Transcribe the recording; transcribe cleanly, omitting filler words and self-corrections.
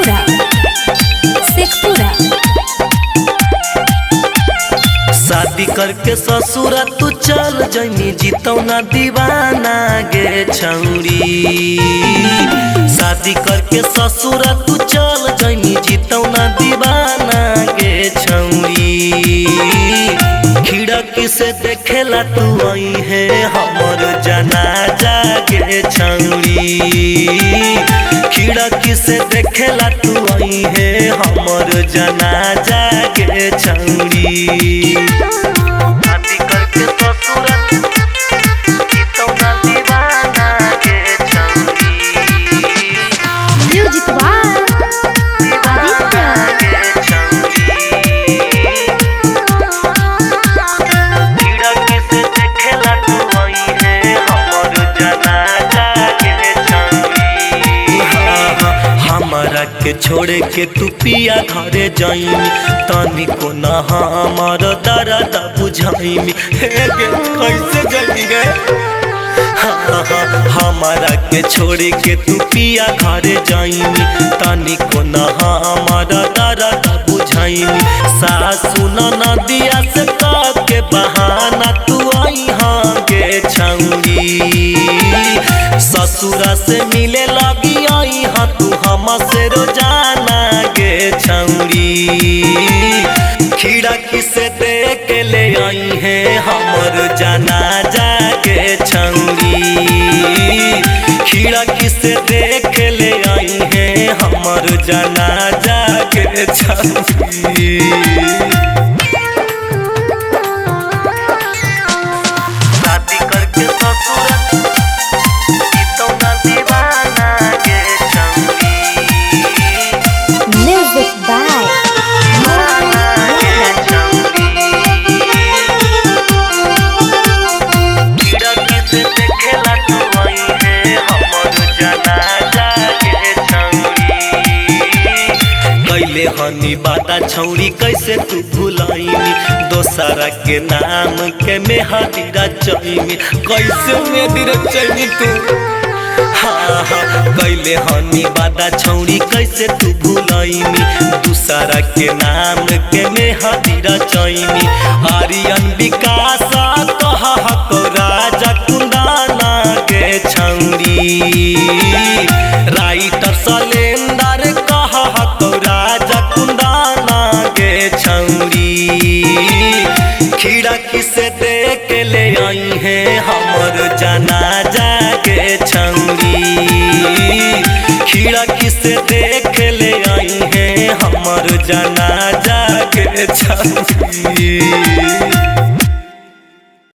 शेखपुरा शेखपुरा। शादी करके ससुरा तू चल जमी जीतौ ना दीवाना गे छौरी। शादी करके ससुरा तू चल जमी जीतौ ना दीवाना गे छौरी। खिड़की से देखेला तू आई है हमर जनाजा गे छौरी। खिड़की से देखेला तू आई है हमर जनाजा गे छौरी। शादी करके ससुरा जीतौ ना दीवाना गे छौरी। Music by Aditya. खिड़की से देखेला तू आई है हमर जनाजा गे छौरी। हमरा के छोड़े के तू पिया घरे जाइमी तनिको ना हमर दर्द बुझाइमी। हे गे कैसे जल्दी गए हमारा के छोड़े के तू पिया घरे जाइमी तनिको ना हमर दर्द बुझाइमी। सासु नदिया से कह के बहाना तू आई हाँ गे छौरी। ससुरा से मिले लगी आई हाँ तू हमसे रोजाना गे छौरी। खिड़की से देख ले आई है हमर जनाजा गे छौरी। खिड़की से देख ले आई है हमर जनाजा गे छौरी। शादी करके ससुरा जीतौ ना दीवाना गे छौरी। म्यूजिक बाय खिड़की से देखेला तू आई है हमर जनाजा गे छौरी। कैले हनी बाता छौरी कैसे तू भुलाइमी दोसरा के नाम के मेहदी रचैमी। कैसे मेहदी रचैमी तू कैले हनी बादा छौरी कैसे तू भुलाइमी दूसरा के नाम के मेहदी रचैमी। आर्यन विकास कह को राजा कुंदाना गे छौरी। राइटर सलेंदर कह को राजा कुंदाना गे छौरी। खिड़की से देख ले आई है हमर जनाजा गे छौरी। खिड़की से देख ले आई है हमर जनाजा गे छौरी।